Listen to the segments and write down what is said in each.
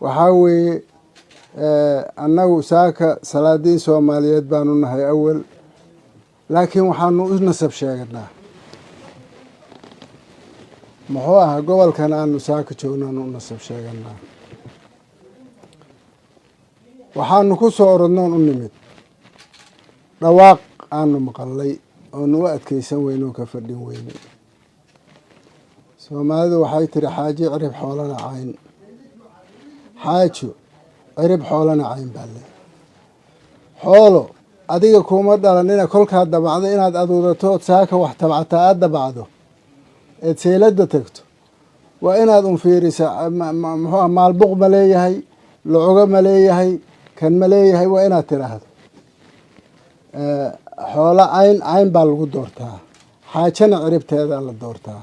وحاوي أنه ساكا سلادين سوماليات بانو نهي أول لكن وحانو نسب شاقنا محوها قول كان أنو ساكا جونانو نسب شاقنا waxaanu ku soo orodnoon u nimid dhawaaq aanu maqalay oonu u adkaysan weyne oo ka fadhin weyne soomaalidu waxay tiri xaajo cirib xoolana cayn xaajo cirib xoolana cayn baa le xoolo adiga kuma dhalanina kolkaad dabacdo inaad aduudato ood saaka wax tabcataa aada dabacdo eed seelada tagto waa inaad un fiirisa muxuuha maalbuq ma leeyahay lacogo ma leeyahay kan ma leeyahay waa inaad tiraahdo xoolo cayn baa lagu doortaa xaajana ciribteedaa la doortaa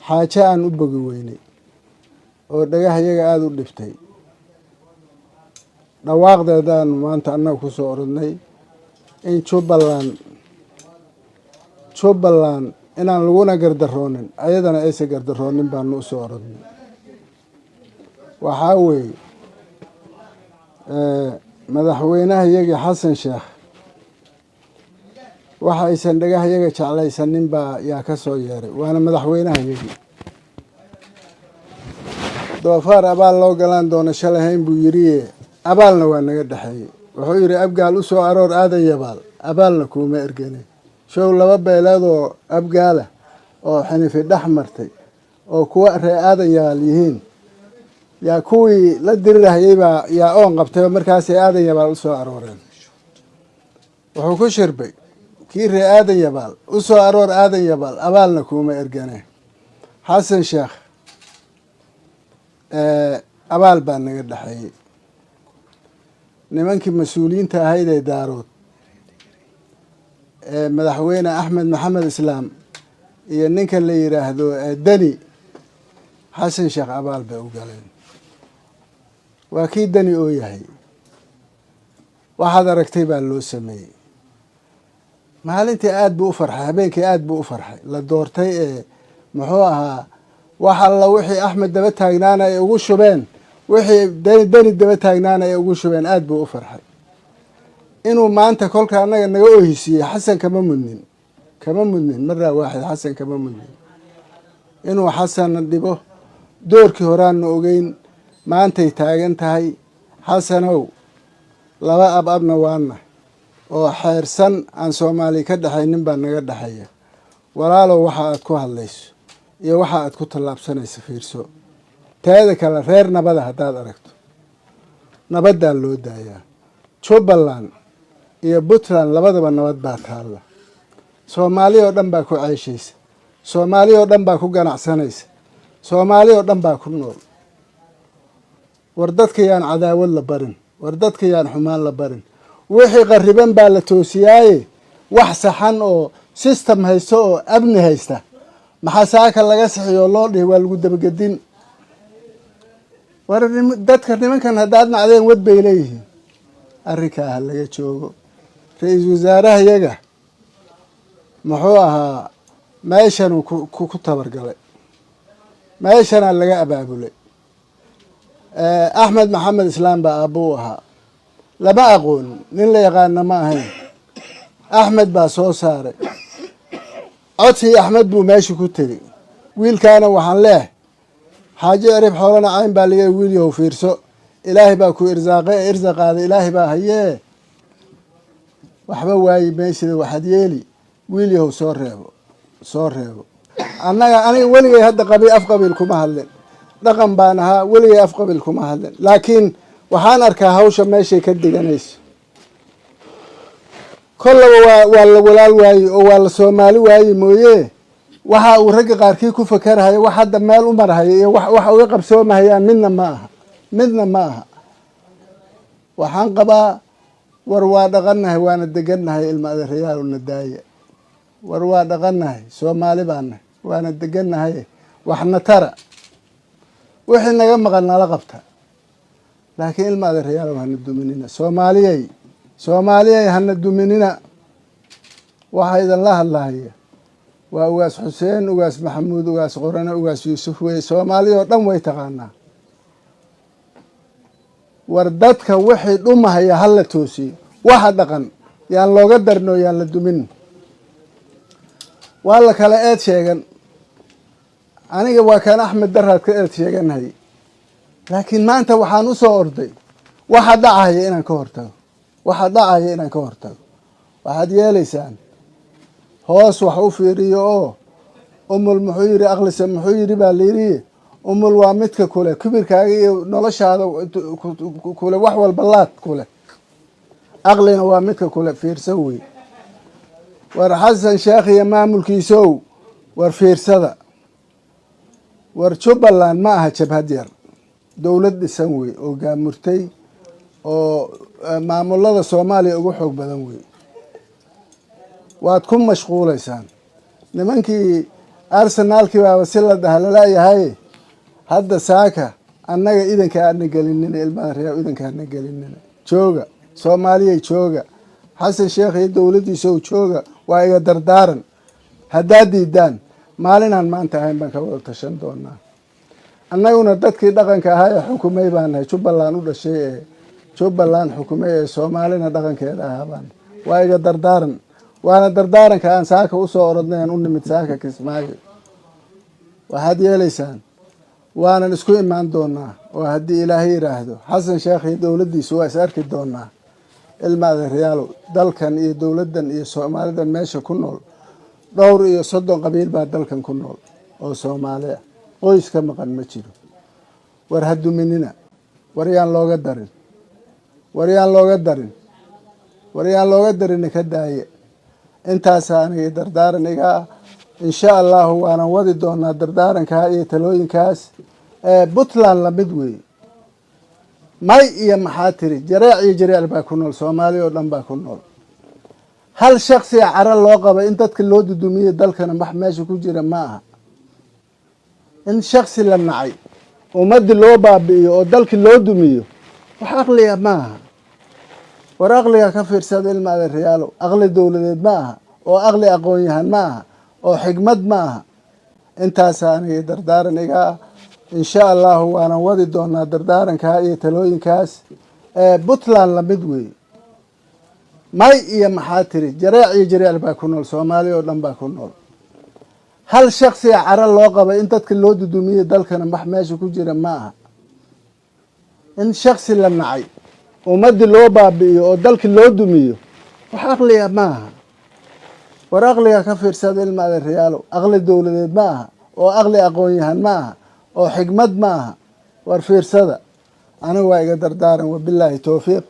xaajo aan u bogi weynay oo dhagahayaga aada u dhiftay dhawaaqdeedaanu maanta annaga ku soo orodnay in jubbaland inaan laguna gardaroonin ayadana aysa gardaroonin baanu u soo orodnay waxaa weeye madaxweynaha iyagii xasan sheekh waxa aysan dhagahayaga jeclaysanin baa yaa ka soo yeeray waana madaxweynaha iyagii doofaar abaal loo galaan doono shalahayn buu yidhi abaalna waa naga dhexeeyey wuxuu yidhi abgaal u soo aroor aadan yabaal abaalna kuuma ergene show laba beeleed oo abgaala oo xinifi dhex martay oo kuwa ree aadan yabaal yihiin yaa kuwii la dirirahayey baa yaa oon qabtay markaasay aadan yabaal u soo arooreen wuxuu ku shirbay kii ree aadan yabaal u soo aroor aadan yabaal abaalna kuuma ergane xasan sheekh abaal baa naga dhexeeyey nimankii mas-uuliyiinta ahayd ee daarood madaxweyne axmed maxamed islaam iyo ninka la yidhaahdo deni xasan sheekh abaal bay u galeen waa kii deni oo yahay waxaad aragtay baa loo sameeyey maalintii aada buu u farxay habeenkii aada buu u farxay la doortay ee muxuu ahaa wax alla wixii axmed daba taagnaana ay ugu shubeen wixii deni daba taagnaana ay ugu shubeen aada buu u farxay inuu maanta kolka annaga naga oohisiiyey xasan kama mudnin maraa waaxid xasan kama mudnin inuu xasanna dhibo doorkii horaanna ogeyn maantay taagan tahay xasanow laba abna waana oo xeersan aan soomaali ka dhexaynin baa naga dhexeeya walaalow waxa aad ku hadlayso iyo waxa aad ku tallaabsanayso fiirso teeda kale reer nabada haddaad aragto nabaddaa loo daayaa jubbaland iyo puntland labadaba nabad baa taalla soomaali oo dhan baa ku ceeshaysa soomaali oo dhan baa ku ganacsanaysa soomaali oo dhan baa ku nool war dadka yaan cadaawad la barin war dadka yaan xumaan la barin wixii qariban baa la toosiyaaye wax saxan oo system haysta oo amni haysta maxaa saaka laga sixiyo loo dhihi waa lagu dabagedin war dadka nimankan haddaad nacdeen wad bay leeyihiin arrinkaa ha laga joogo ra-iisul wasaaraha iyaga muxuu ahaa meeshanuu ku tabargalay meeshanaa laga abaabulay axmed maxamed islaam baa aabbo u ahaa lama aqoonin nin la yaqaana ma ahayn axmed baa soo saaray codsigii axmed buu meesha ku tegey wiilkaana waxaan leehay xaajo cirib xoolana cayn baa laga wiil yahow fiirso ilaahay baa ku irsaaqay ee irsaqaada ilaahay baa hayee waxba waayi meeshida waxaad yeeli wiil yahow soo reebo aniga weligay hadda af qabiil kuma hadlin dhaqan baan ahaa weligay af qabiil kuma hadlin laakiin waxaan arkaa hawsha meeshay ka deganayso kollaba waa la walaal waaye oo waa la soomaali waaye mooye waxa uu ragga qaarkii ku fakarahaya wax hadda meel u marhaya iyo wax uga qabsoomahayaan midna ma aha waxaan qabaa war waa dhaqannahay waana degannahay ilma adeerayaaluna daaya war waa dhaqannahay soomaali baanahay waana degannahay waxna tara wixii naga maqan nala qabta laakiin ilma adeerayaal hana duminina soomaaliyay hana duminina waxaa idinla hadlahaya waa ugaas xuseen ugaas maxamuud ugaas qorane ugaas yuusuf wey soomaaliya oo dhan way taqaanaa wardadka wixii dhumahaya hala toosiyo waxa dhaqan yaan looga darno yaan la dumin waa la kala eed sheegan aniga waa kan Axmed Daraad ka eed sheeganahay laakiin maanta waxaan u soo orday waxa dhacaya inaan ka hortago waxaad yeelaysaan hoos wax u fiiriyo oo umul muxuu yiri aqlisa muxuu yiri baa leeyahay umul waa midka kule kibirkaaga iyo noloshaada kule wax walba laad kule aqlina waa midka kule fiirsan wey war xasan sheekh iyo maamulkiisow war fiirsada war Jubbaland ma aha jabhad yar dowlad dhisan wey oo gaamurtay oo maamulada Soomaaliya ugu xoog badan wey waad ku mashquulaysaan nimankii Arsenalkii baa si la dhahalaayahay hadda saaka annaga idanka aan gelinin ilmaha reer idanka aan gelinin jooga Soomaaliya jooga xasan sheekh iyo dowladiisa oo jooga waa iga dardaaran haddaad diidaan maalinaan maanta ahayn baan ka wada tashan doonaa annaguna dadkii dhaqanka ahaa ee xukumay baan nahay Jubbaland u dhashay ee Jubbaland xukumay ee Soomaalina dhaqankeeda ahaa baan waa iga dardaaran waana dardaaranka aan saaka u soo orodnay u nimid saaka Kismaayo waxaad yeelaysaan waanan isku imaan doonaa oo haddii Ilaahay yiraahdo xasan sheekh iyo dowladiisa waa is arki doonaa ilmaada reyaalo dalkan iyo dowladan iyo Soomaalidan meesha ku nool dhowr iyo 30 qabiil baa dalkan ku nool oo Soomaaliya qoys ka maqan ma jiro war haduminina war yaan looga darin ka daaye intaas aniga dardaaran iga insha Allah waana wadi doonaa dardaaranka iyo talooyinkaas Puntland la mid weey may iyo maxaa tiri jareec baa ku nool Soomaaliya oo dhan baa ku nool hal shakhsi cara loo qabo in dadka loo dudumiyo dalkana wax meesha ku jira ma aha in shakhsi la nacay ummadii loo baabi'iyo oo dalkii loo dumiyo wax aqliga ma aha war aqliga ka fiirsada ilmaada reyaalo aqli dowladeed ma aha oo aqli aqoon yahan ma aha oo xigmad ma aha intaas aniga dardaaran iga insha Allah waana wadi doonaa dardaaranka iyo talooyinkaas Puntland la mid weey may iyo maxaa tiri jareec baa ku nool Soomaaliya oo dhan baa ku nool hal shakhsi cara loo qabo in dadka loo dudumiyo dalkana wax meesha ku jira ma aha in shakhsi la nacay ummadii loo baabi'iyo oo dalkii loo dumiyo wax aqliga ma aha war aqliga ka fiirsada ilmaada reyaalo aqli dowladeed ma aha oo aqli aqoon yahan ma aha oo xigmad ma aha war fiirsada aniga waa iga dardaaran wabillahi tawfiiq